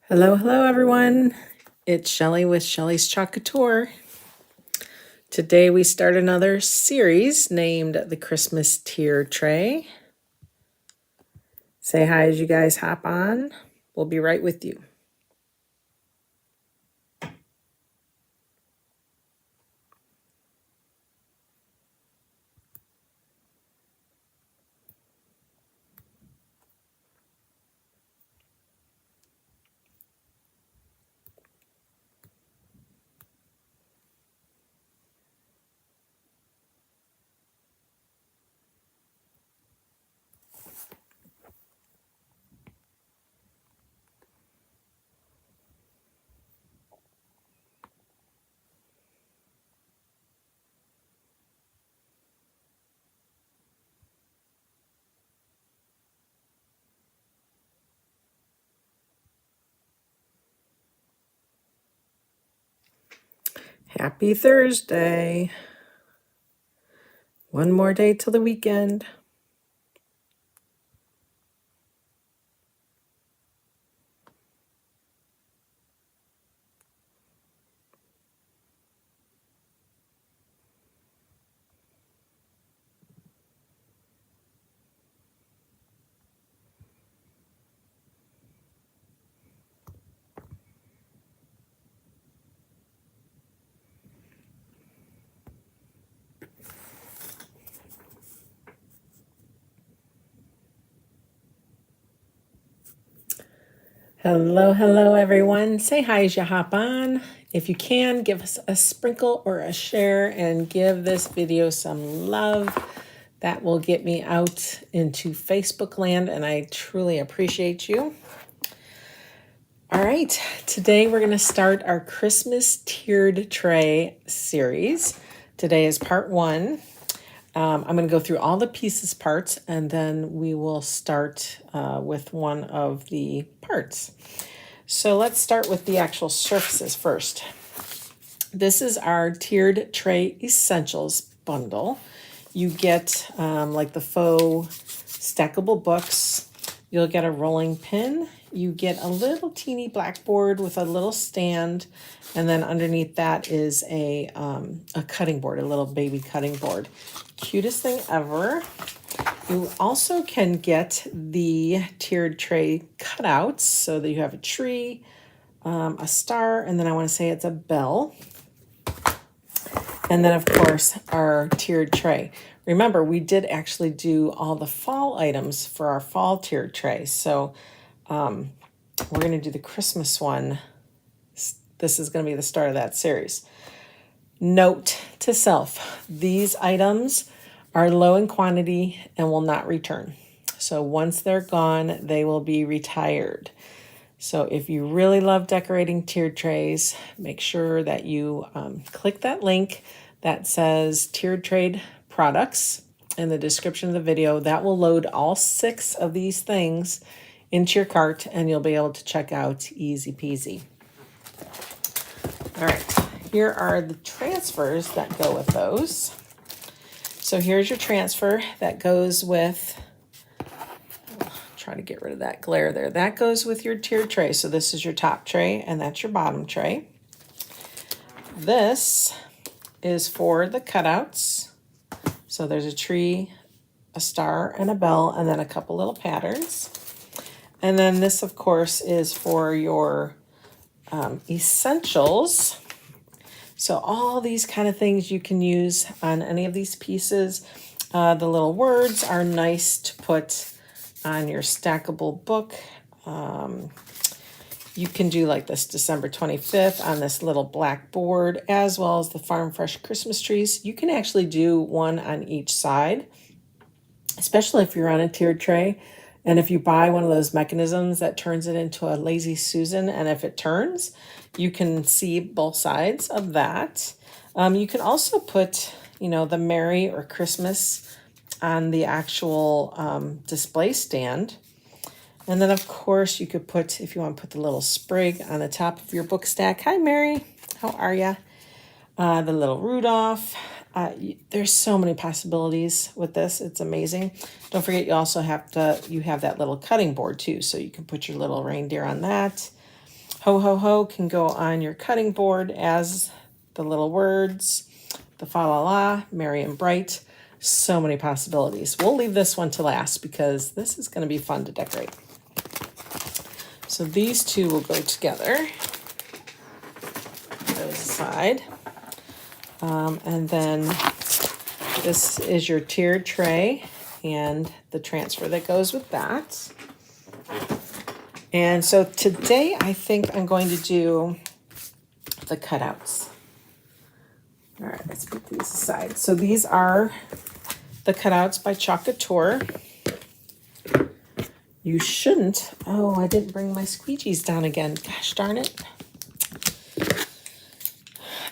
Hello, hello everyone. It's Shelly with Shelly's Couture. Today we start another series named the Christmas Tier Tray. Say hi as you guys hop on. We'll be right with you. Happy Thursday. One more day till the weekend. Hello, hello everyone. Say hi as you hop on. If you can, give us a sprinkle or a share and give this video some love. That will get me out into Facebook land, and I truly appreciate you. All right, today we're going to start our Christmas tiered tray series. Today is part one. I'm going to go through all the pieces parts, and then we will start with one of the parts. So let's start with the actual surfaces first. This is our tiered tray essentials bundle. You get like the faux stackable books. You'll get a rolling pin. You get a little teeny blackboard with a little stand, and then underneath that is a cutting board, a little baby cutting board. Cutest thing ever. You also can get the tiered tray cutouts so that you have a tree, a star, and then I want to say it's a bell. And then, of course, our tiered tray. Remember, we did actually do all the fall items for our fall tiered tray. So we're going to do the Christmas one. This is going to be the start of that series. Note to self, these items are low in quantity and will not return. So once they're gone, they will be retired. So if you really love decorating tiered trays, make sure that you click that link that says tiered tray products in the description of the video. That will load all 6 of these things into your cart, and you'll be able to check out easy peasy. All right, here are the transfers that go with those. So here's your transfer that goes with, try to get rid of that glare there. That goes with your tiered tray. So this is your top tray and that's your bottom tray. This is for the cutouts. So there's a tree, a star, and a bell, and then a couple little patterns. And then this, of course, is for your essentials. So all these kind of things you can use on any of these pieces. The little words are nice to put on your stackable book. You can do like this December 25th on this little black board, as well as the Farm Fresh Christmas trees. You can actually do one on each side, especially if you're on a tiered tray. And if you buy one of those mechanisms that turns it into a Lazy Susan, and if it turns, you can see both sides of that. You can also put, the Merry or Christmas on the actual display stand. And then, of course, you could put, if you want to put the little sprig on the top of your book stack. Hi, Mary. How are you? The little Rudolph. There's so many possibilities with this. It's amazing. Don't forget, you also have that little cutting board too. So you can put your little reindeer on that. Ho, ho, ho can go on your cutting board as the little words, the fa la la, merry and bright. So many possibilities. We'll leave this one to last because this is going to be fun to decorate. So these two will go together. Those aside. And then this is your tiered tray and the transfer that goes with that. And so today I think I'm going to do the cutouts. All right, let's put these aside. So these are the cutouts by Couture. You shouldn't. Oh, I didn't bring my squeegees down again. Gosh darn it.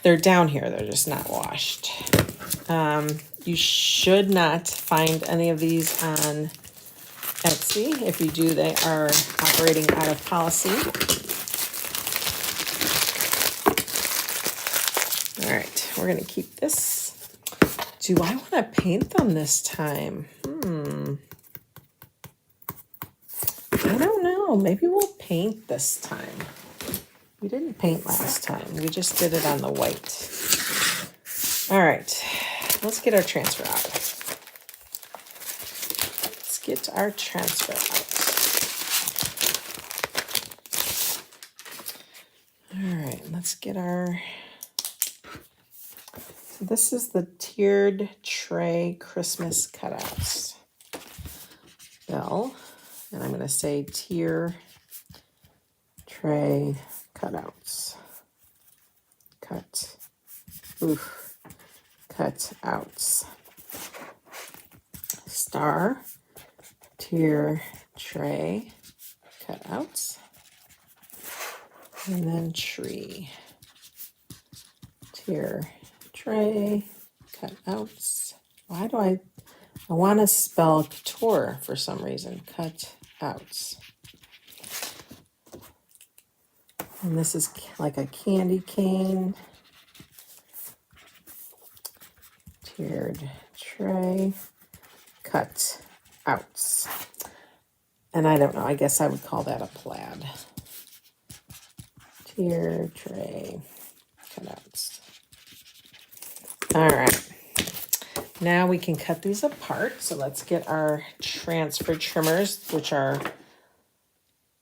They're down here. They're just not washed. You should not find any of these on Etsy. If you do, they are operating out of policy. All right, we're going to keep this. Do I want to paint them this time? I don't know. Maybe we'll paint this time. We didn't paint last time. We just did it on the white. All right, let's get our transfer out. Let's get our transfer out. All right, let's get our... So this is the tiered tray Christmas cutouts. Bill, and I'm going to say tier tray cutouts. Cutouts. Star, tier tray cutouts. And then tree, tier tray cutouts. Why do I want to spell couture for some reason? Cutouts. And this is like a candy cane. Tiered tray cutouts. And I don't know, I guess I would call that a plaid. Tiered tray cutouts. All right. Now we can cut these apart. So let's get our transfer trimmers, which are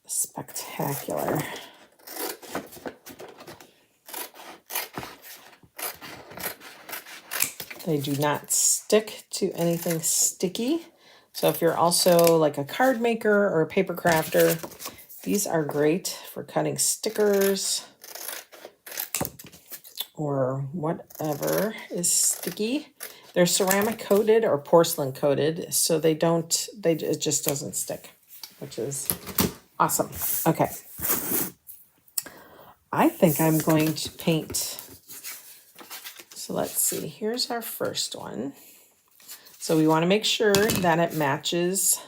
spectacular. They do not stick to anything sticky. So if you're also like a card maker or a paper crafter, these are great for cutting stickers or whatever is sticky. They're ceramic coated or porcelain coated, so it just doesn't stick, which is awesome. Okay. I think I'm going to paint. So let's see, here's our first one. So we want to make sure that it matches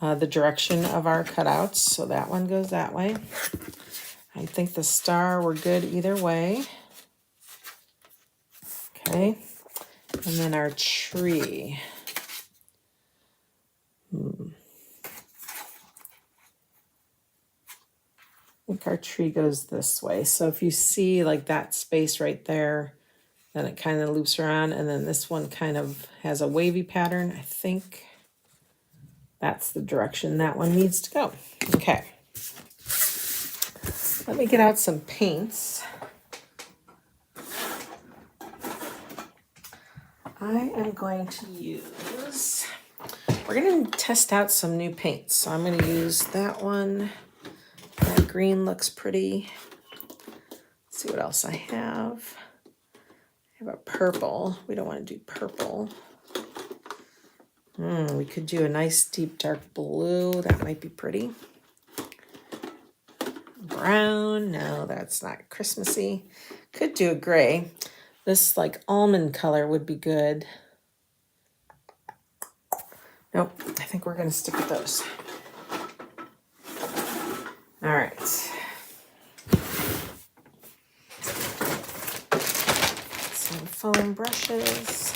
the direction of our cutouts. So that one goes that way. I think the star, we're good either way. Okay. And then our tree. I think our tree goes this way. So if you see like that space right there, then it kind of loops around, and then this one kind of has a wavy pattern. I think that's the direction that one needs to go. Okay. Let me get out some paints. I am going to use, we're going to test out some new paints. So I'm going to use that one. That green looks pretty. Let's see what else I have. I have a purple. We don't want to do purple. We could do a nice deep dark blue. That might be pretty. Brown. No, that's not Christmassy. Could do a gray. This like almond color would be good. Nope, I think we're going to stick with those. All right. Some foam brushes.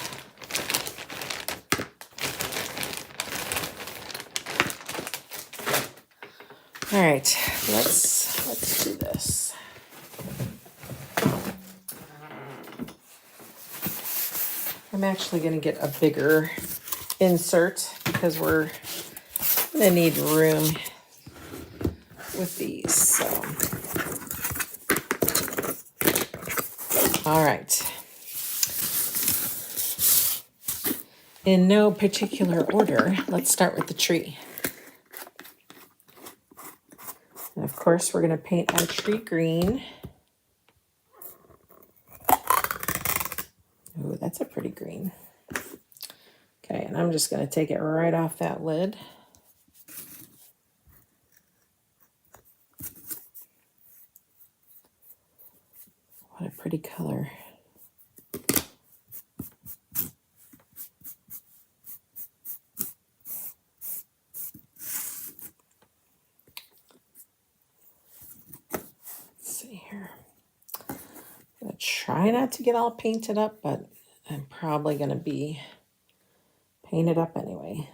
All right, let's do this. I'm actually going to get a bigger insert because we're going to need room with these. So, all right. In no particular order, let's start with the tree. And of course, we're going to paint our tree green. Ooh, that's a pretty green. Okay, and I'm just going to take it right off that lid. What a pretty color. Let's see here. I'm going to try not to get all painted up, but I'm probably going to be painted up anyway.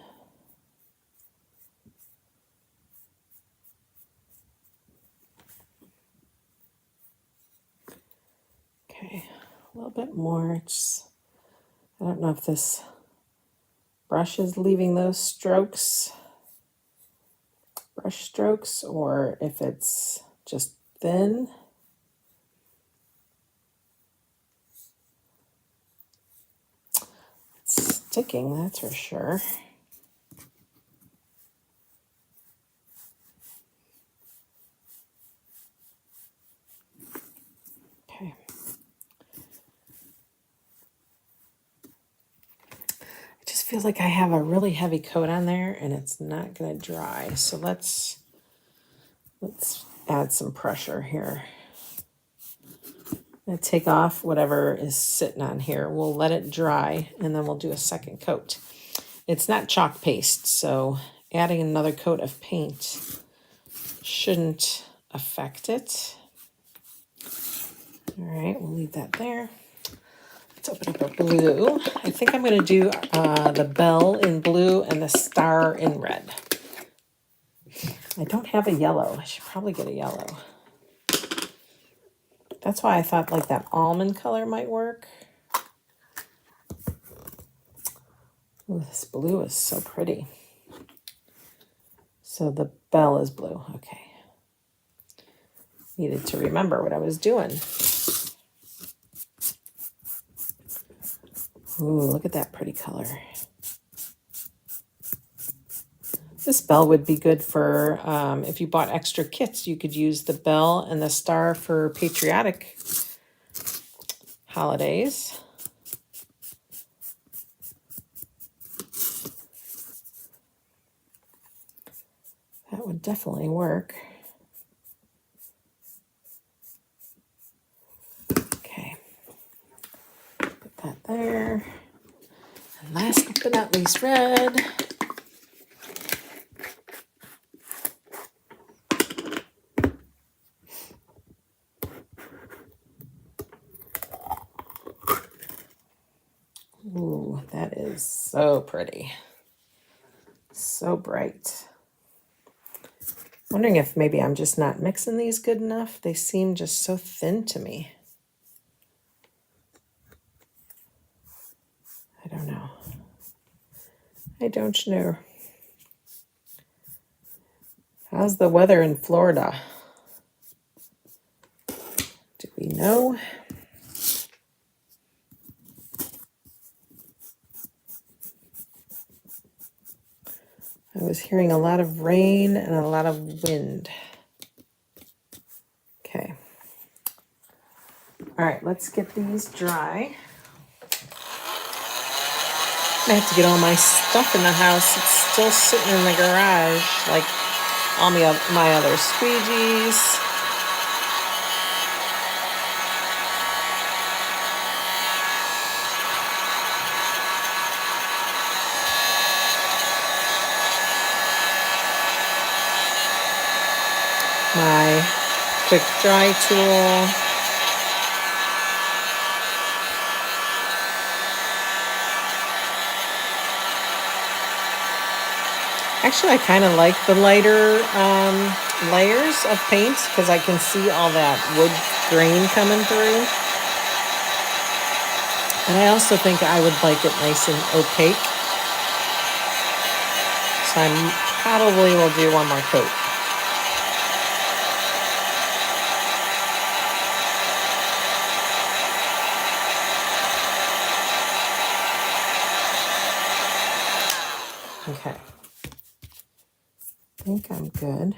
Okay, a little bit more. I don't know if this brush is leaving those brush strokes, or if it's just thin. It's sticking, that's for sure. Okay. It just feels like I have a really heavy coat on there and it's not going to dry. So let's add some pressure here. I'm going to take off whatever is sitting on here. We'll let it dry and then we'll do a second coat. It's not chalk paste, so adding another coat of paint shouldn't affect it. All right, we'll leave that there. Let's open up our blue. I think I'm going to do the bell in blue and the star in red. I don't have a yellow. I should probably get a yellow. That's why I thought like that almond color might work. Ooh, this blue is so pretty. So the bell is blue. Okay. Needed to remember what I was doing. Ooh, look at that pretty color. This bell would be good for, if you bought extra kits, you could use the bell and the star for patriotic holidays. That would definitely work. Okay, put that there. And last but not least, red. Ooh, that is so pretty. So bright. Wondering if maybe I'm just not mixing these good enough. They seem just so thin to me. I don't know. I don't know. How's the weather in Florida? Do we know? I was hearing a lot of rain and a lot of wind. Okay. All right, let's get these dry. I have to get all my stuff in the house. It's still sitting in the garage, like all my other squeegees. My quick dry tool. Actually, I kind of like the lighter layers of paint because I can see all that wood grain coming through. And I also think I would like it nice and opaque. So I probably will do one more coat. Okay. I think I'm good.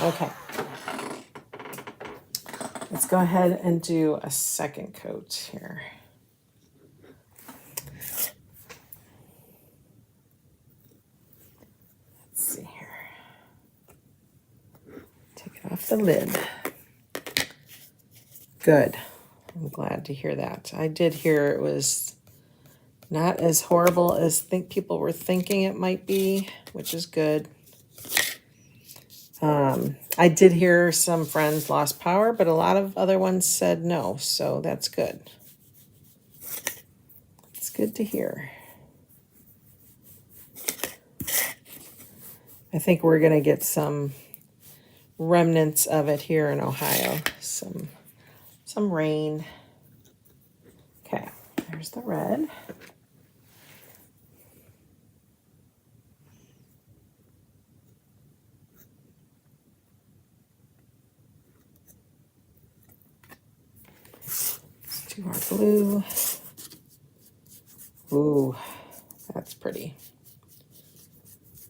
Okay. Let's go ahead and do a second coat here. Let's see here. Take it off the lid. Good. I'm glad to hear that. I did hear it was not as horrible as people were thinking it might be, which is good. I did hear some friends lost power, but a lot of other ones said no, so that's good. It's good to hear. I think we're going to get some remnants of it here in Ohio. Some rain. Okay, there's the red. Let's do our blue. Ooh, that's pretty.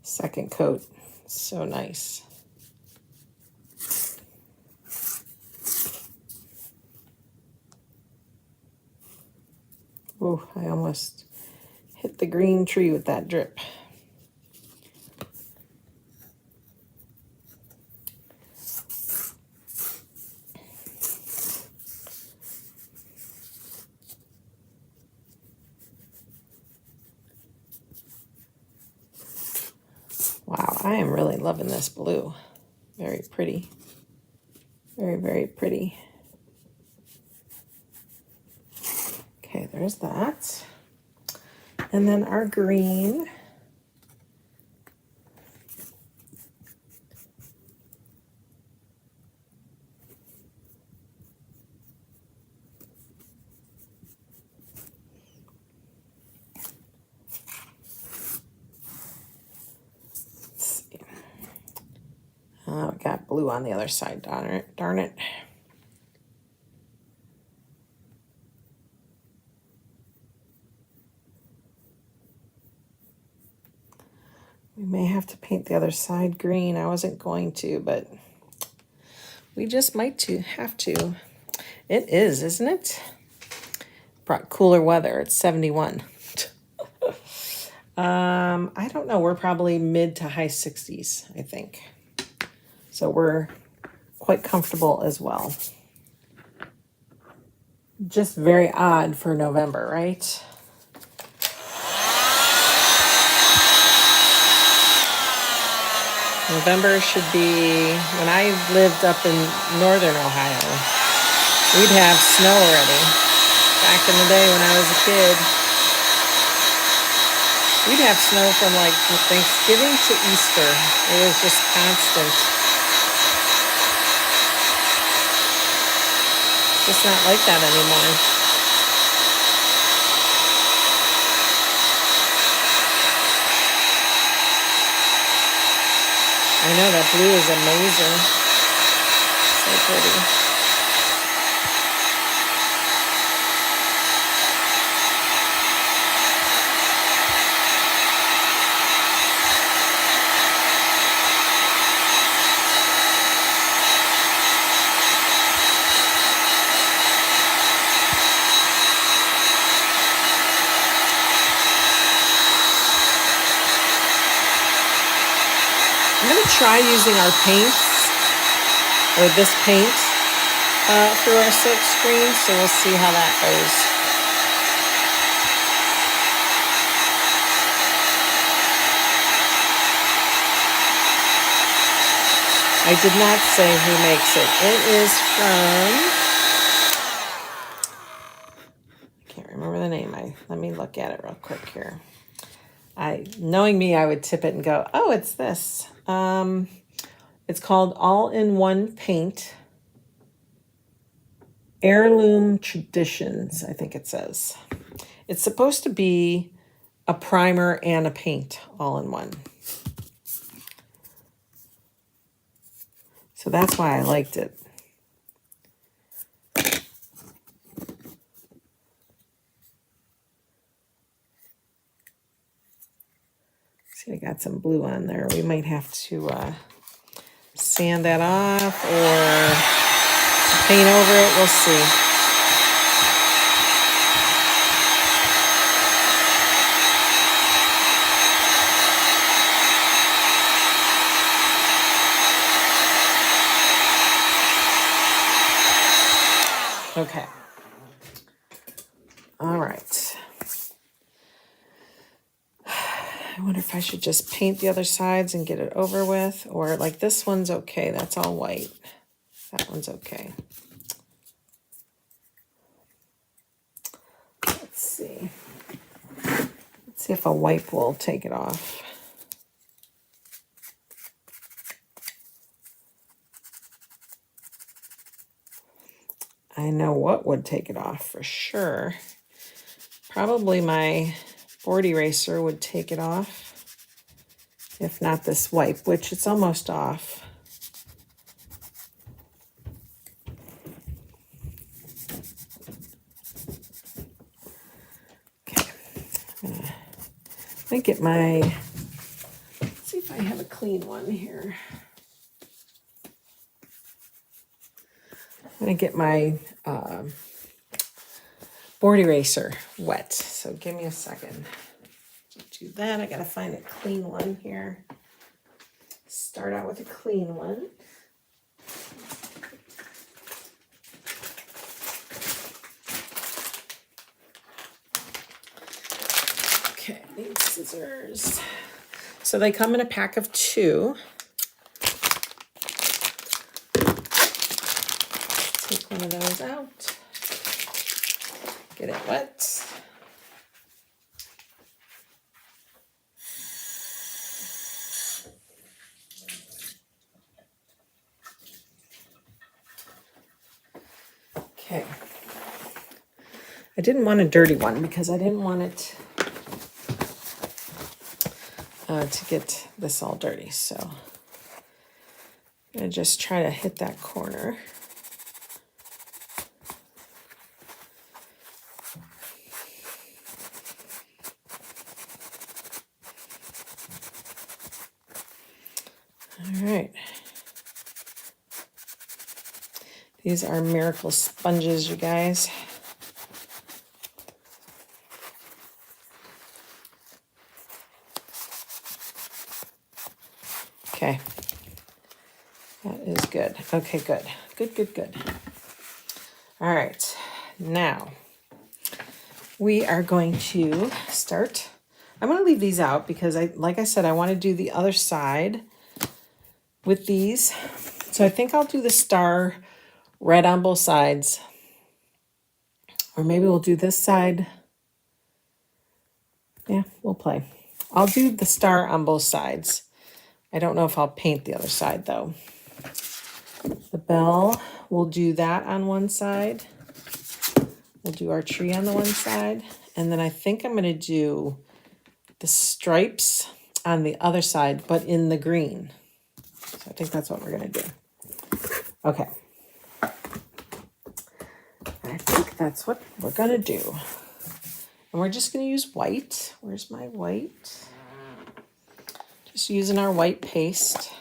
Second coat, so nice. Ooh, I almost hit the green tree with that drip. Wow, I am really loving this blue. Very pretty. Very, very pretty. Okay, there's that. And then our green. Oh, we got blue on the other side, darn it. We may have to paint the other side green. I wasn't going to, but we just might have to. It is, isn't it? Brought cooler weather. It's 71. I don't know. We're probably mid to high 60s, I think. So we're quite comfortable as well. Just very odd for November, right? November should be, when I lived up in northern Ohio, we'd have snow already. Back in the day when I was a kid, we'd have snow from like Thanksgiving to Easter. It was just constant. It's not like that anymore. I know that blue is amazing. So pretty. I'm going to try using our paints, or this paint, through our silk screen, so we'll see how that goes. I did not say who makes it. It is from, I can't remember the name. Let me look at it real quick here. Knowing me, I would tip it and go, oh, it's this. It's called All-in-One Paint. Heirloom Traditions, I think it says. It's supposed to be a primer and a paint all in one. So that's why I liked it. See, I got some blue on there. We might have to sand that off or paint over it. We'll see. Okay. All right. I wonder if I should just paint the other sides and get it over with, or like this one's okay. That's all white. That one's okay. Let's see. Let's see if a wipe will take it off. I know what would take it off for sure. Probably my board eraser would take it off. If not this wipe, which it's almost off. Okay. Let me get my, let's see if I have a clean one here. I'm going to get my board eraser wet. So give me a second to do that. I got to find a clean one here. Start out with a clean one. Okay, I need scissors. So they come in a pack of 2. Take one of those out. Get it wet. Okay. I didn't want a dirty one because I didn't want it to get this all dirty. So I'm going to just try to hit that corner. All right. These are miracle sponges, you guys. Okay. That is good. Okay, good. Good. All right. Now, we are going to start. I'm going to leave these out because like I said, I want to do the other side with these. So I think I'll do the star red on both sides. Or maybe we'll do this side. Yeah, we'll play. I'll do the star on both sides. I don't know if I'll paint the other side though. The bell, we'll do that on one side. We'll do our tree on the one side. And then I think I'm going to do the stripes on the other side, but in the green. So I think that's what we're going to do. Okay. I think that's what we're going to do. And we're just going to use white. Where's my white? Just using our white paste.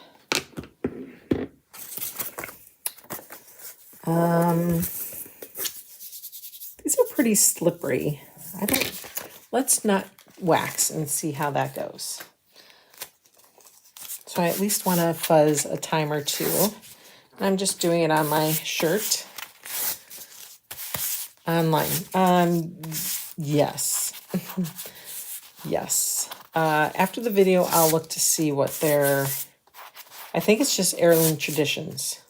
These are pretty slippery. Let's not wax and see how that goes. So I at least want to fuzz a time or two. I'm just doing it on my shirt. Online. Yes. Yes. After the video, I'll look to see what their I think it's just Heirloom Traditions.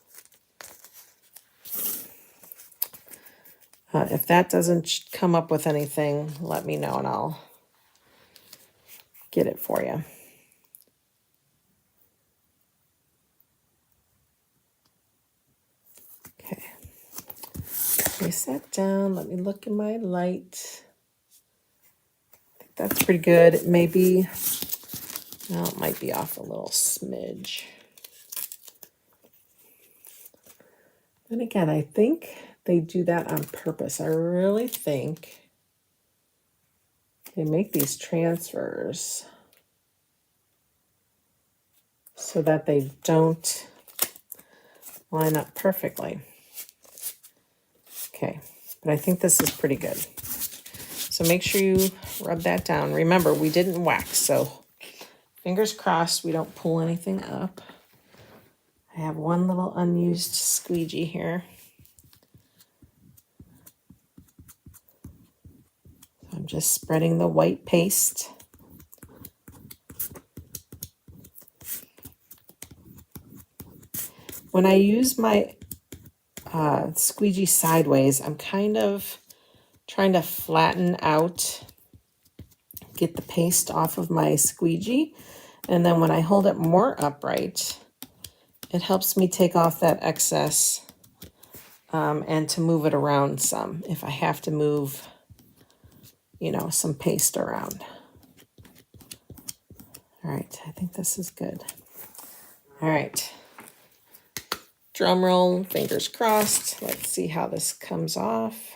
If that doesn't come up with anything, let me know and I'll get it for you. Okay. Place that down. Let me look in my light. I think that's pretty good. It may be, well, it might be off a little smidge. And again, I think they do that on purpose. I really think they make these transfers so that they don't line up perfectly. Okay, but I think this is pretty good. So make sure you rub that down. Remember, we didn't wax, so fingers crossed we don't pull anything up. I have one little unused squeegee here. I'm just spreading the white paste. When I use my squeegee sideways, I'm kind of trying to flatten out, get the paste off of my squeegee. And then when I hold it more upright, it helps me take off that excess and to move it around some if I have to move, you know, some paste around. All right, I think this is good. All right. Drum roll, fingers crossed. Let's see how this comes off.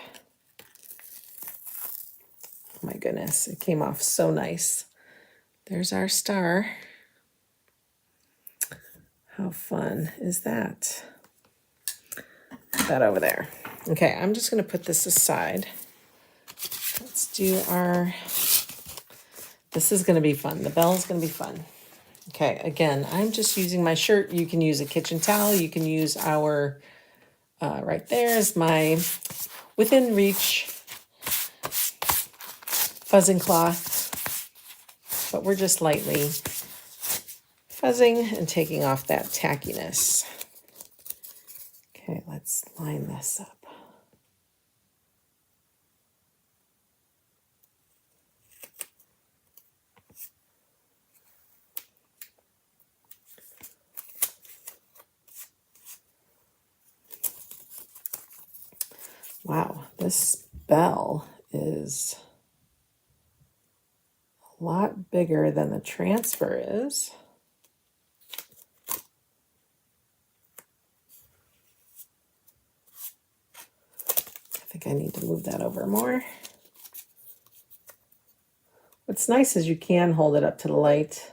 Oh my goodness, it came off so nice. There's our star. How fun is that? Put that over there. Okay, I'm just going to put this aside. Let's do our, this is going to be fun. The bell is going to be fun. Okay, again, I'm just using my shirt. You can use a kitchen towel. You can use our, right there is my within reach fuzzing cloth, but we're just lightly fuzzing and taking off that tackiness. Okay, let's line this up. Wow, this bell is a lot bigger than the transfer is. I think I need to move that over more. What's nice is you can hold it up to the light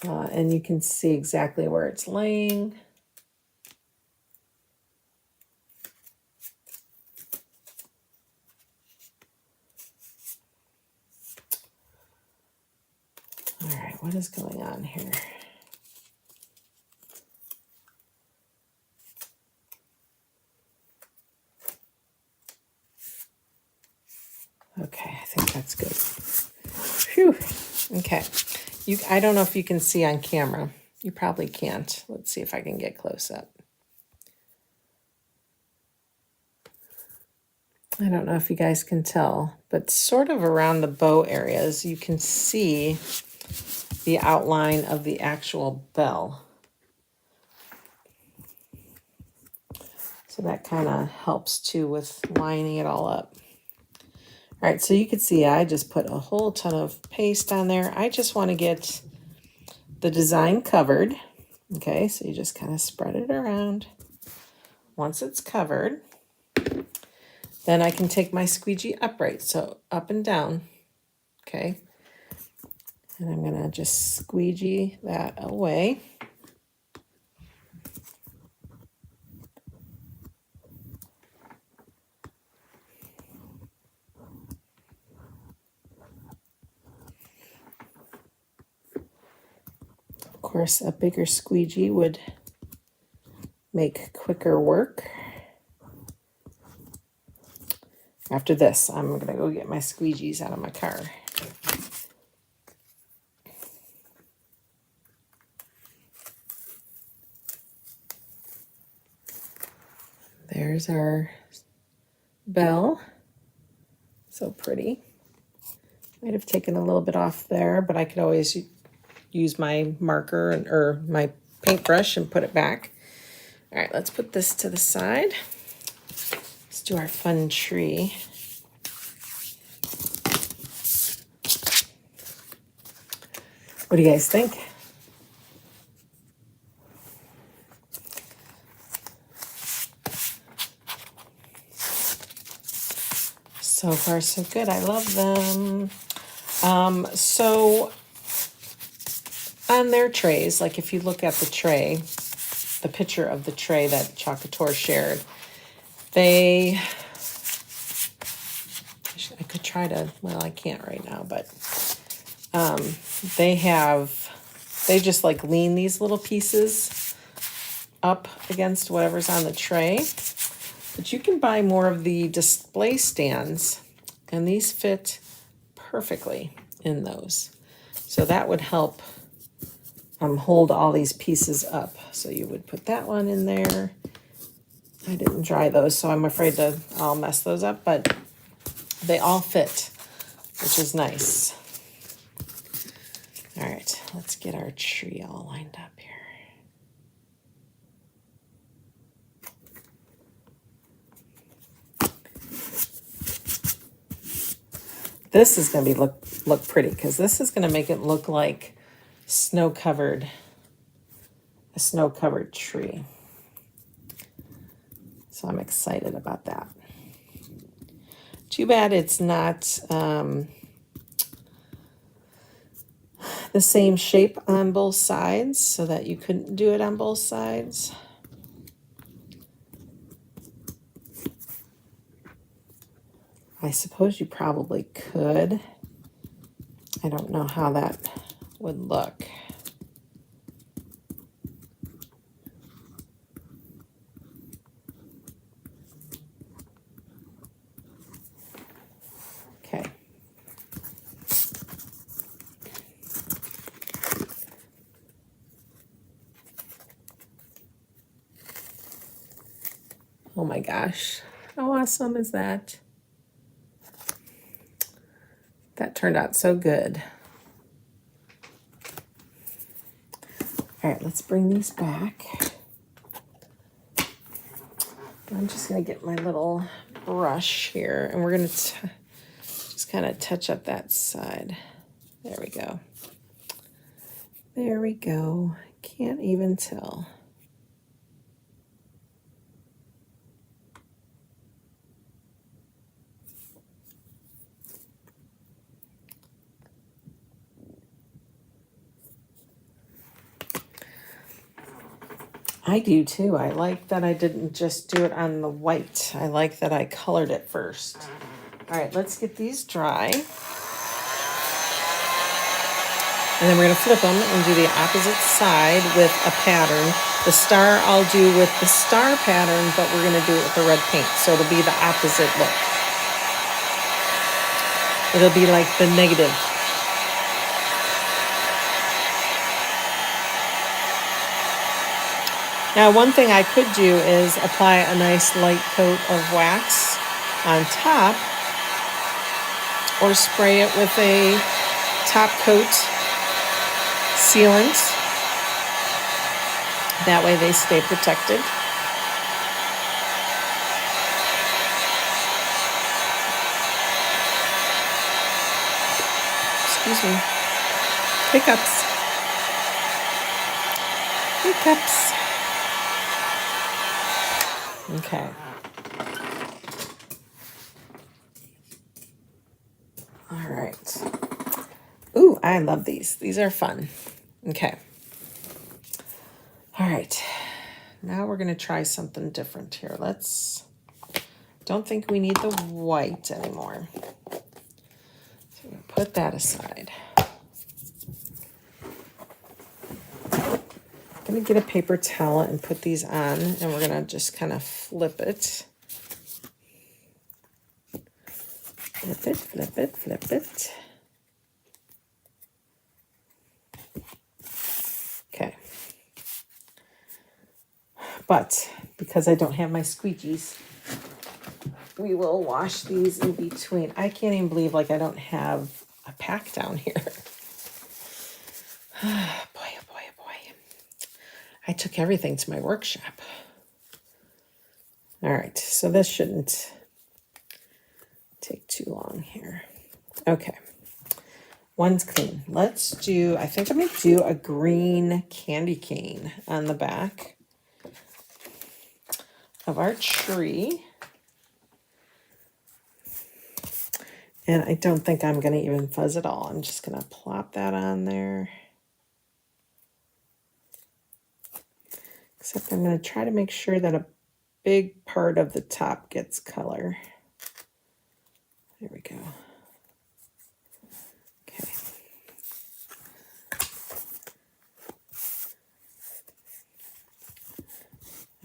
and you can see exactly where it's laying. All right, what is going on here? Okay, I think that's good. Phew. Okay. I don't know if you can see on camera. You probably can't. Let's see if I can get close up. I don't know if you guys can tell, but sort of around the bow areas, you can see the outline of the actual bell. So that kind of helps too with lining it all up. All right, so you can see I just put a whole ton of paste on there. I just want to get the design covered. Okay, so you just kind of spread it around. Once it's covered, then I can take my squeegee upright, so up and down, okay? And I'm gonna just squeegee that away. Of course, a bigger squeegee would make quicker work. After this, I'm gonna go get my squeegees out of my car. There's our bell. So pretty. Might have taken a little bit off there, but I could always use my marker or my paintbrush and put it back. All right, let's put this to the side. Let's do our fun tree. What do you guys think? So far, so good. I love them. So on their trays, like if you look at the tray, the picture of the tray that Couture shared, I could try to, well, I can't right now, but they just like lean these little pieces up against whatever's on the tray. But you can buy more of the display stands, and these fit perfectly in those. So that would help hold all these pieces up. So you would put that one in there. I didn't dry those, so I'm afraid I'll mess those up, but they all fit, which is nice. All right, let's get our tree all lined up here. This is going to be look pretty, because this is going to make it look like a snow-covered tree. So I'm excited about that. Too bad it's not the same shape on both sides, so that you couldn't do it on both sides. I suppose you probably could. I don't know how that would look. Okay. Oh my gosh, how awesome is that? That turned out so good. All right, let's bring these back. I'm just going to get my little brush here, and we're going to just kind of touch up that side. There we go. There we go. Can't even tell. I do too. I like that I didn't just do it on the white. I like that I colored it first. All right, let's get these dry. And then we're going to flip them and do the opposite side with a pattern. The star I'll do with the star pattern, but we're going to do it with the red paint. So it'll be the opposite look. It'll be like the negative. Now, one thing I could do is apply a nice light coat of wax on top, or spray it with a top coat sealant. That way they stay protected. Excuse me. Hiccups. Hiccups. Okay. All right. Ooh, I love these. These are fun. Okay. All right. Now we're going to try something different here. Don't think we need the white anymore. So we're going to put that aside. I'm going to get a paper towel and put these on, and we're going to just kind of flip it. Flip it, flip it, flip it. Okay. But because I don't have my squeegees, we will wash these in between. I can't even believe like I don't have a pack down here. Boy, oh boy, oh boy. I took everything to my workshop. All right, so this shouldn't take too long here. Okay, one's clean. Let's do, I think I'm gonna do a green candy cane on the back of our tree. And I don't think I'm gonna even fuzz it all. I'm just gonna plop that on there. Except I'm gonna try to make sure that a big part of the top gets color. There we go. Okay.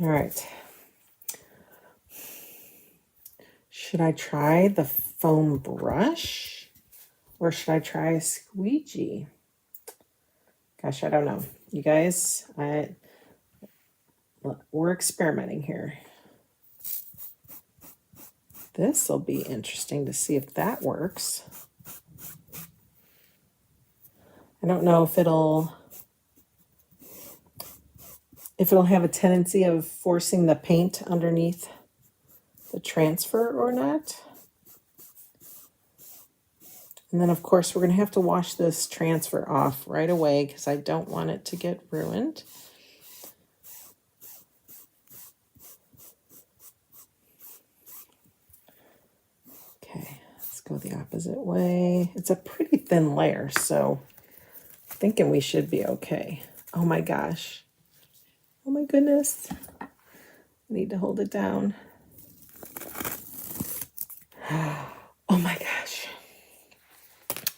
All right. Should I try the foam brush or should I try a squeegee? Gosh, I don't know. You guys, we're experimenting here. This will be interesting to see if that works. I don't know if it'll have a tendency of forcing the paint underneath the transfer or not. And then of course we're going to have to wash this transfer off right away because I don't want it to get ruined. Okay, let's go the opposite way. It's a pretty thin layer, so I'm thinking we should be okay. Oh my gosh. Oh my goodness. I need to hold it down. Oh my gosh.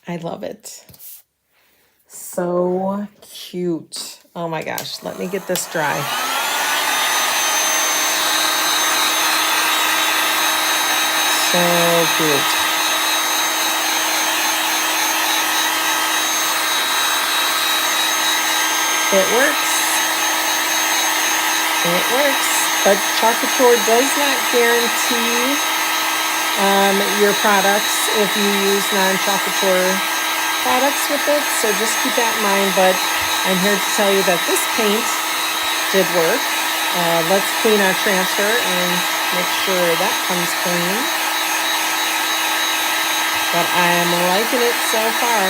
I love it. So cute. Oh my gosh. Let me get this dry. So cute. It works. It works. But Couture does not guarantee your products if you use non-Couture products with it, so just keep that in mind. But I'm here to tell you that this paint did work. Let's clean our transfer and make sure that comes clean. But I'm liking it so far.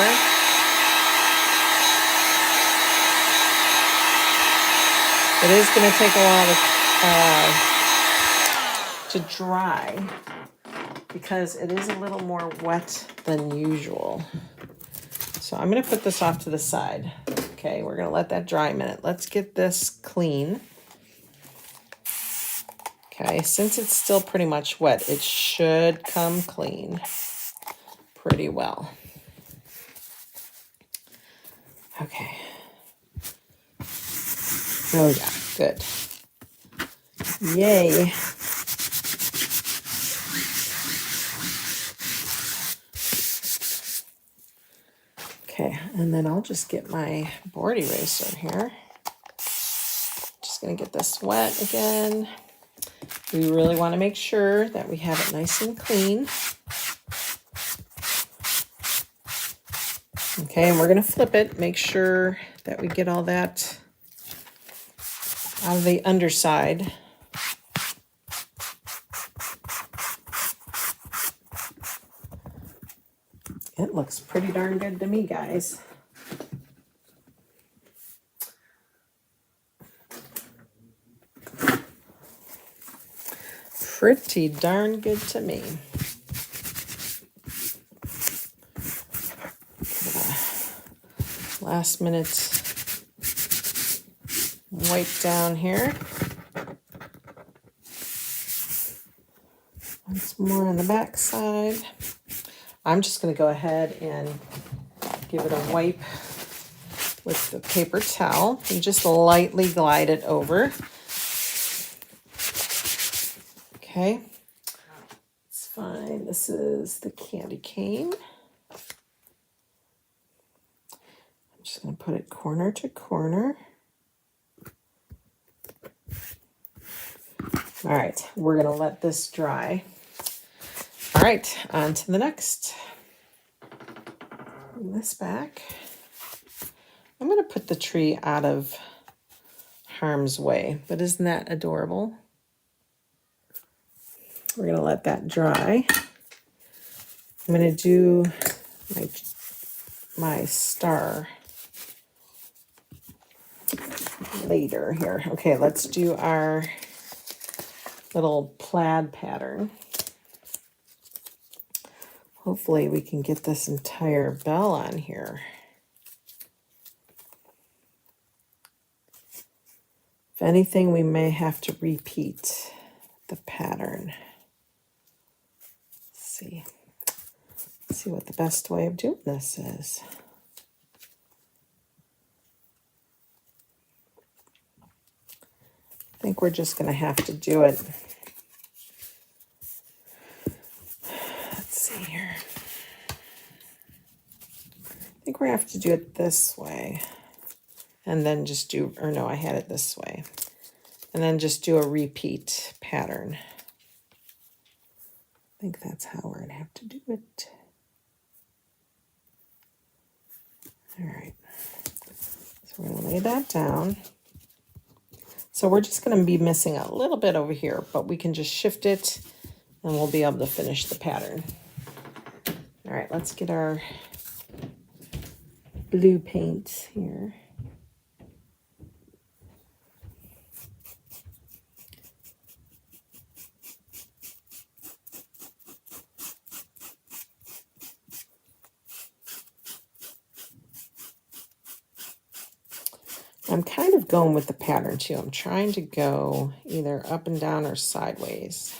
It is going to take a while to dry, because it is a little more wet than usual. So I'm going to put this off to the side. Okay, we're going to let that dry a minute. Let's get this clean. Okay, since it's still pretty much wet, it should come clean pretty well. Okay. Oh yeah, good. Yay. Okay, and then I'll just get my board eraser here. Just gonna get this wet again. We really want to make sure that we have it nice and clean. Okay, and we're gonna flip it, make sure that we get all that out of the underside. It looks pretty darn good to me, guys. Pretty darn good to me. Last minute wipe down here. Once more on the back side. I'm just going to go ahead and give it a wipe with the paper towel and just lightly glide it over. Okay, it's fine. This is the candy cane. I'm just going to put it corner to corner. All right, we're gonna let this dry. All right, on to the next. Bring this back. I'm gonna put the tree out of harm's way, but isn't that adorable? We're gonna let that dry. I'm gonna do my star later here. Okay, let's do our little plaid pattern. Hopefully we can get this entire bell on here. If anything, we may have to repeat the pattern. Let's see what the best way of doing this is. I think we're just going to have to do it. Let's see here. I think we're going to have to do it this way. And then just do, or no, I had it this way. And then just do a repeat pattern. I think that's how we're going to have to do it. All right. So we're going to lay that down. So we're just going to be missing a little bit over here, but we can just shift it and we'll be able to finish the pattern. All right, let's get our blue paint here. I'm kind of going with the pattern too. I'm trying to go either up and down or sideways.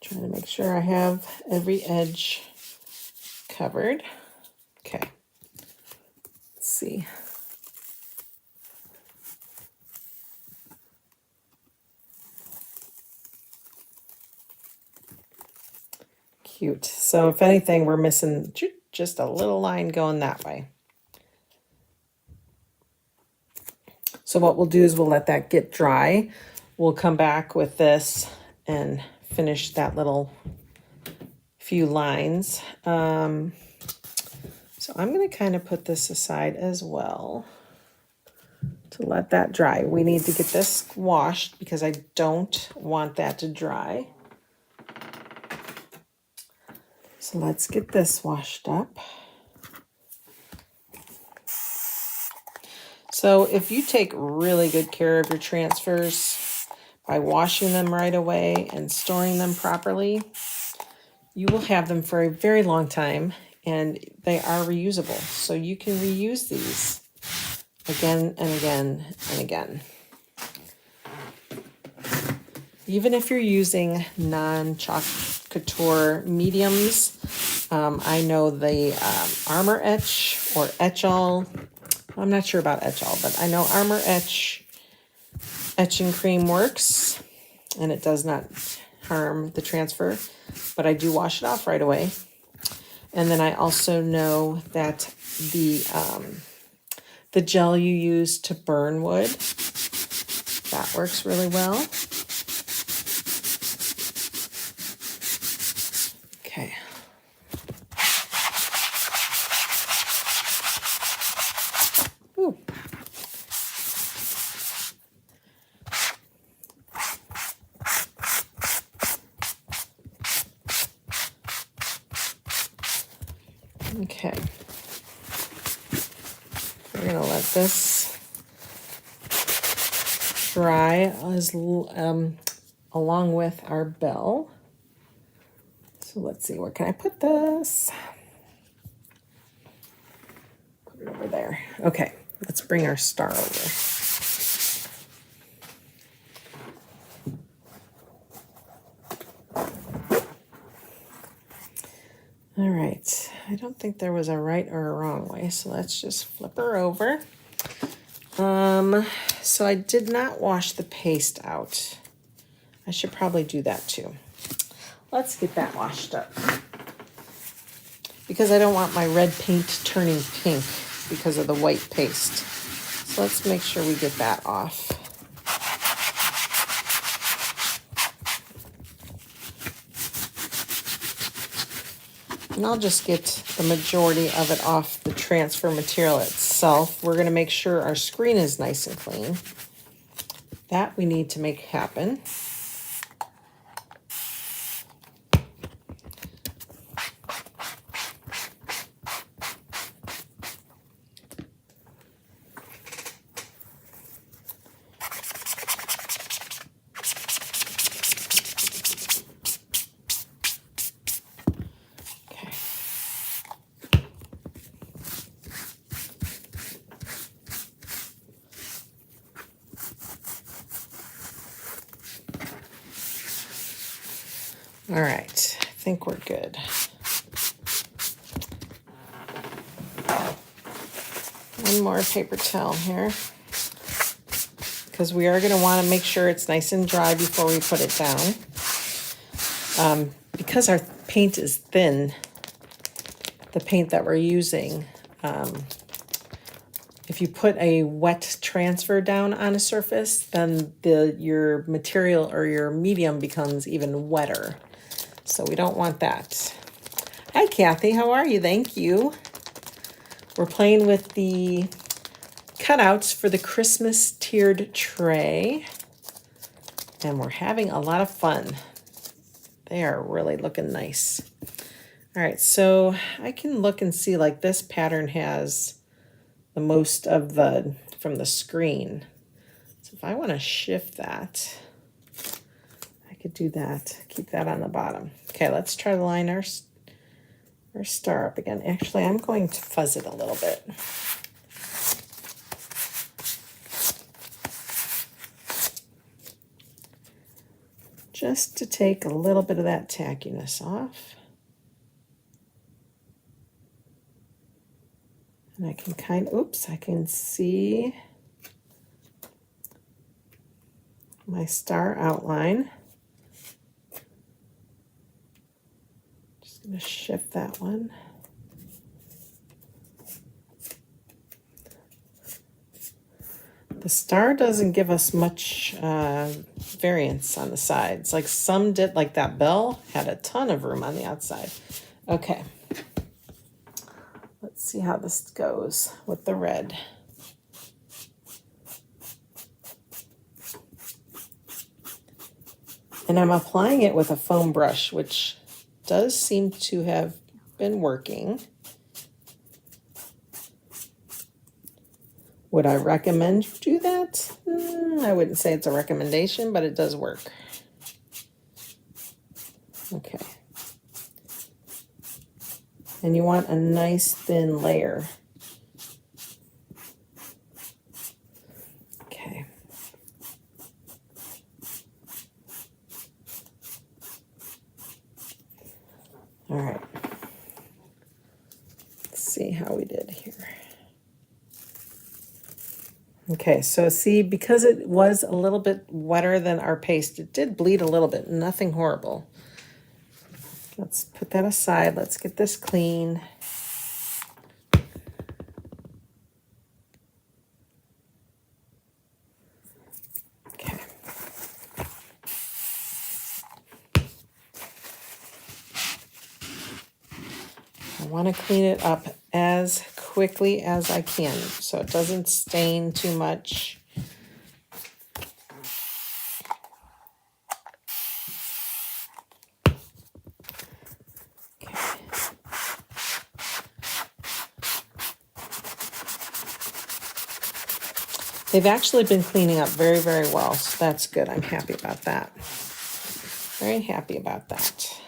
Trying to make sure I have every edge covered. Okay. Let's see. Cute. So if anything, we're missing just a little line going that way. So what we'll do is we'll let that get dry. We'll come back with this and finish that little few lines. So I'm going to kind of put this aside as well to let that dry. We need to get this washed because I don't want that to dry. So let's get this washed up. So if you take really good care of your transfers by washing them right away and storing them properly, you will have them for a very long time and they are reusable. So you can reuse these again and again and again. Even if you're using non-chalk couture mediums, I know the Armor Etch or Etch-All, I'm not sure about Etch-All, but I know Armor Etch etching cream works and it does not harm the transfer, but I do wash it off right away. And then I also know that the gel you use to burn wood, that works really well. Okay. Ooh. Okay. We're going to let this dry as along with our bell. So let's see, where can I put this? Put it over there. Okay, let's bring our star over. All right, I don't think there was a right or a wrong way, so let's just flip her over. So I did not wash the paste out. I should probably do that too. Let's get that washed up. Because I don't want my red paint turning pink because of the white paste. So let's make sure we get that off. And I'll just get the majority of it off the transfer material itself. We're going to make sure our screen is nice and clean. That we need to make happen. All right, I think we're good. One more paper towel here, because we are going to want to make sure it's nice and dry before we put it down. Because our paint is thin, the paint that we're using, if you put a wet transfer down on a surface, then your material or your medium becomes even wetter. So we don't want that. Hi, Kathy. How are you? Thank you. We're playing with the cutouts for the Christmas tiered tray. And we're having a lot of fun. They are really looking nice. All right, so I can look and see, like, this pattern has the most of the from the screen. So if I want to shift that, I could do that. Keep that on the bottom. Okay, let's try to line our star up again. Actually, I'm going to fuzz it a little bit. Just to take a little bit of that tackiness off. And I can I can see my star outline. Just going to shift that one. The star doesn't give us much variance on the sides. Like some did, like that bell had a ton of room on the outside. Okay. Let's see how this goes with the red. And I'm applying it with a foam brush, which does seem to have been working. Would I recommend do that? I wouldn't say it's a recommendation, but it does work. Okay. And you want a nice thin layer. Okay. All right. Let's see how we did here. Okay, so see, because it was a little bit wetter than our paste, it did bleed a little bit, nothing horrible. Let's put that aside. Let's get this clean. Okay. I want to clean it up as quickly as I can so it doesn't stain too much. They've actually been cleaning up very, very well, so that's good. I'm happy about that. Very happy about that.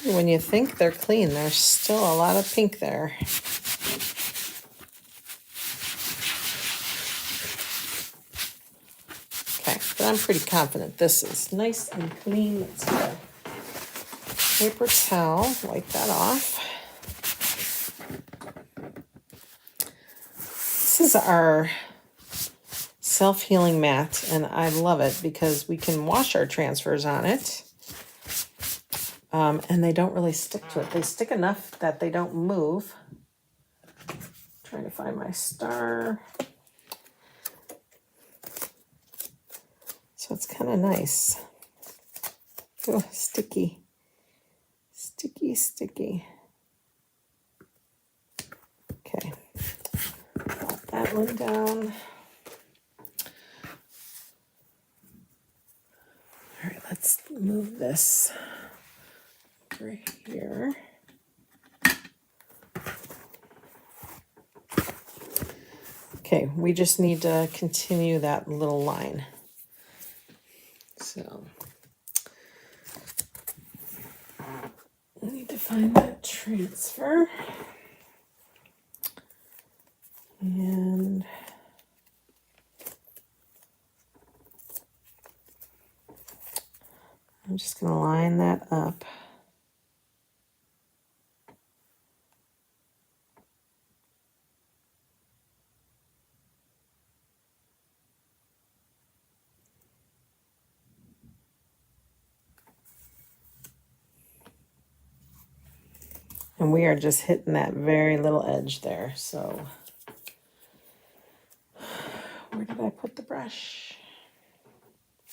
When you think they're clean, there's still a lot of pink there. Okay, but I'm pretty confident this is nice and clean. Let's get a paper towel, wipe that off. This is our self-healing mat, and I love it because we can wash our transfers on it. And they don't really stick to it. They stick enough that they don't move. Trying to find my star. So it's kind of nice. Oh, sticky. Sticky, sticky. Okay. Put that one down. All right, let's move this over here. Okay, we just need to continue that little line. So I need to find that transfer. And I'm just going to line that up. And we are just hitting that very little edge there. So where did I put the brush?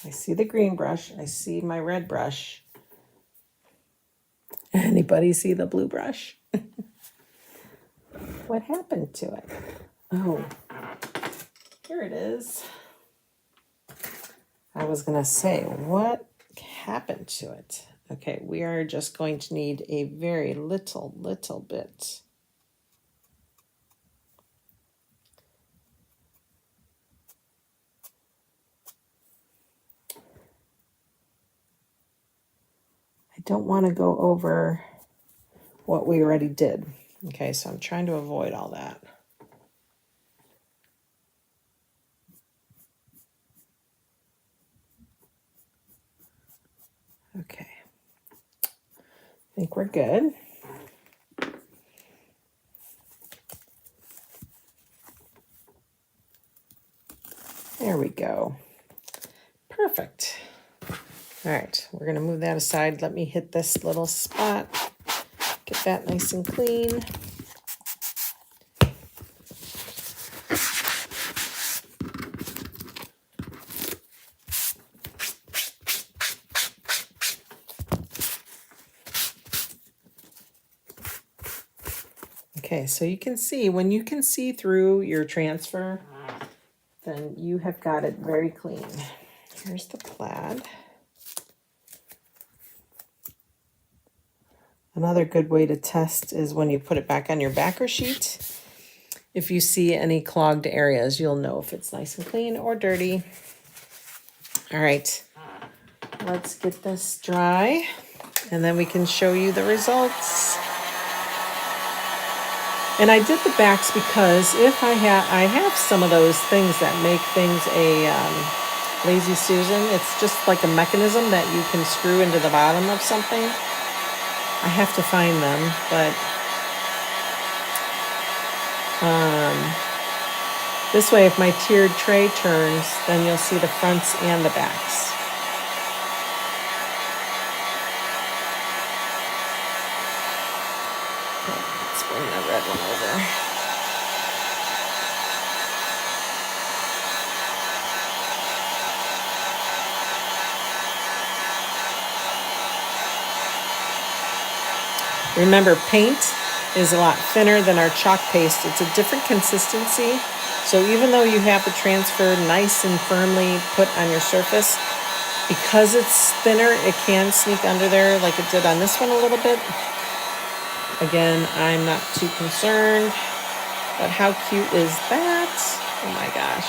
I see the green brush. I see my red brush. Anybody see the blue brush? What happened to it? Oh, here it is. I was going to say, what happened to it? Okay, we are just going to need a very little bit. I don't want to go over what we already did. Okay, so I'm trying to avoid all that. Okay, I think we're good. There we go. Perfect. All right, we're going to move that aside. Let me hit this little spot. Get that nice and clean. Okay, so you can see, when you can see through your transfer, then you have got it very clean. Here's the plaid. Another good way to test is when you put it back on your backer sheet. If you see any clogged areas, you'll know if it's nice and clean or dirty. All right, let's get this dry, and then we can show you the results. And I did the backs because if I have some of those things that make things a lazy Susan. It's just like a mechanism that you can screw into the bottom of something. I have to find them, but this way, if my tiered tray turns, then you'll see the fronts and the backs. Let's bring the red one over. Remember, paint is a lot thinner than our chalk paste. It's a different consistency. So even though you have the transfer nice and firmly put on your surface, because it's thinner, it can sneak under there like it did on this one a little bit. Again, I'm not too concerned, but how cute is that? Oh my gosh.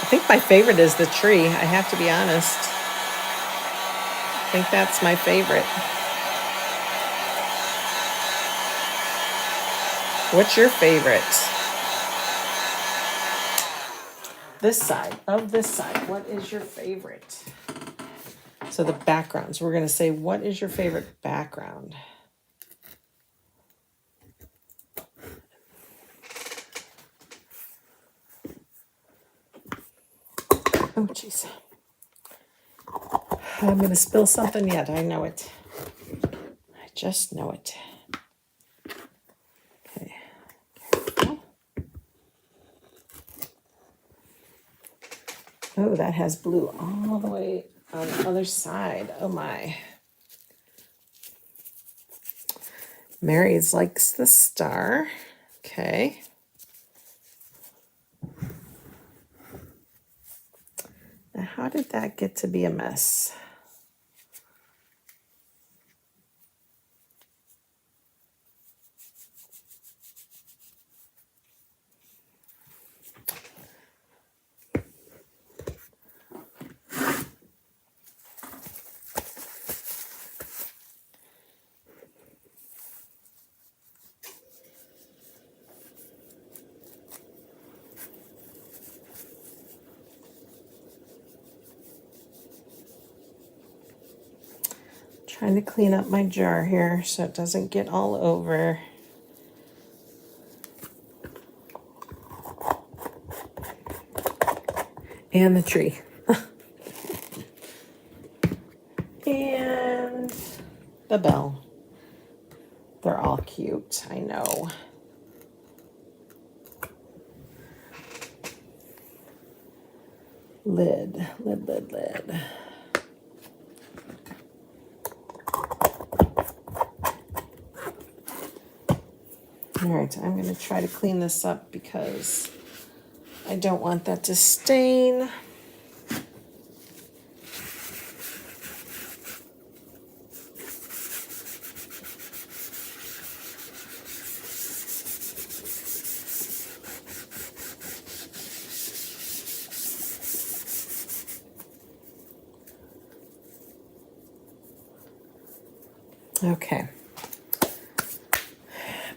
I think my favorite is the tree. I have to be honest. I think that's my favorite. What's your favorite? This side, what is your favorite? So the backgrounds, we're going to say, what is your favorite background? Oh, jeez. I'm going to spill something yet. I know it. I just know it. Okay. Oh, that has blue all the way on the other side. Oh, my. Mary's likes the star. Okay. Now, how did that get to be a mess? Trying to clean up my jar here so it doesn't get all over. And the tree. And the bell. They're all cute, I know. Lid. All right, I'm going to try to clean this up because I don't want that to stain. Okay.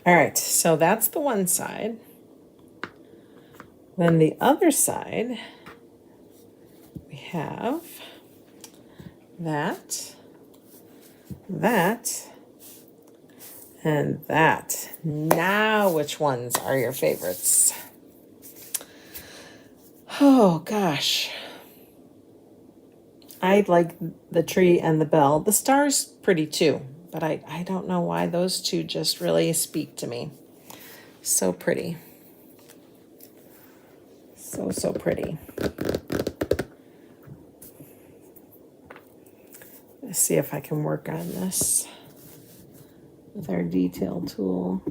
All right, so that's the one side. Then the other side, we have that, and that. Now, which ones are your favorites? Oh, gosh. I like the tree and the bell. The star's pretty too, but I don't know why those two just really speak to me. So pretty. So pretty. Let's see if I can work on this with our detail tool.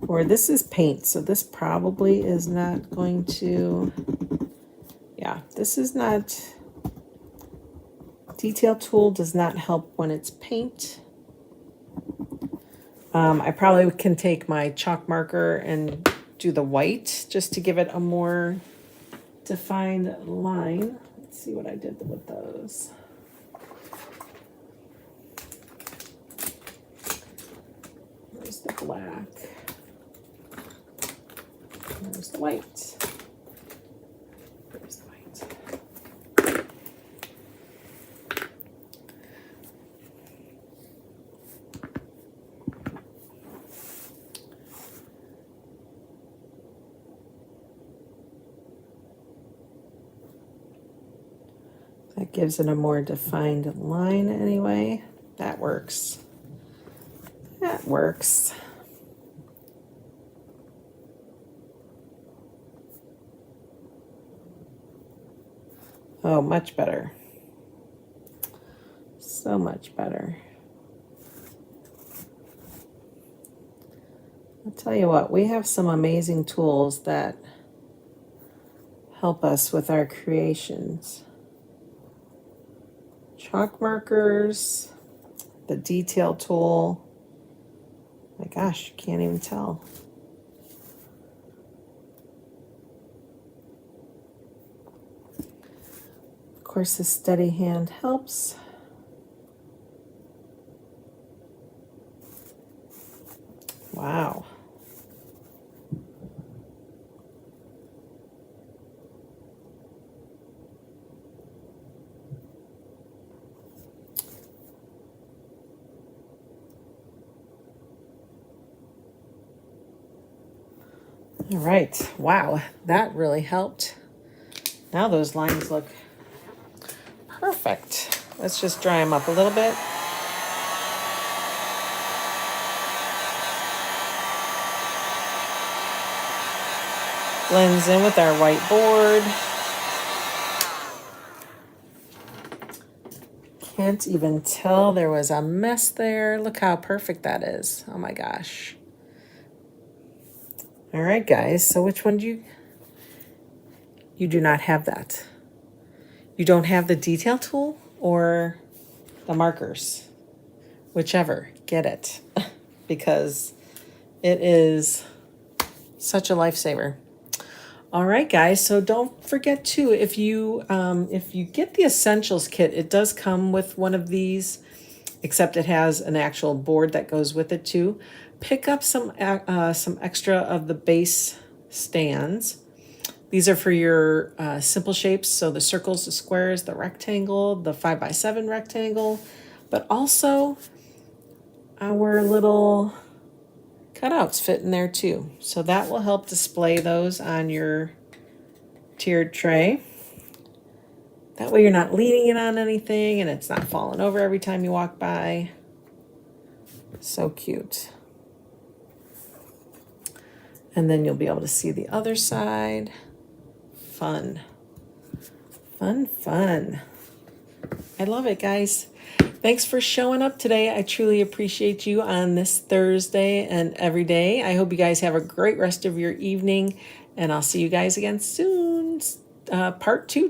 Or this is paint, so this probably is not going to, yeah, this is not, detail tool does not help when it's paint. I probably can take my chalk marker and do the white just to give it a more defined line. Let's see what I did with those. There's the black. There's the white. There's the white. That gives it a more defined line anyway. That works. That works. Oh, much better. So much better. I'll tell you what, we have some amazing tools that help us with our creations. Chalk markers, the detail tool. My gosh, you can't even tell. Of course, the steady hand helps. Wow. All right, wow, that really helped. Now those lines look perfect. Let's just dry them up a little bit. Blends in with our white board. Can't even tell there was a mess there. Look how perfect that is. Oh my gosh. All right, guys, so which one do you do not have that? You don't have the detail tool or the markers? Whichever, get it, because it is such a lifesaver. All right, guys, so don't forget too, if you get the essentials kit, it does come with one of these, except it has an actual board that goes with it too. Pick up some extra of the base stands. These are for your simple shapes, so the circles, the squares, the rectangle, the 5x7 rectangle, but also our little cutouts fit in there too. So that will help display those on your tiered tray. That way you're not leaning it on anything and it's not falling over every time you walk by. So cute. And then you'll be able to see the other side. Fun. Fun, fun. I love it, guys. Thanks for showing up today. I truly appreciate you on this Thursday and every day. I hope you guys have a great rest of your evening, and I'll see you guys again soon. Part 2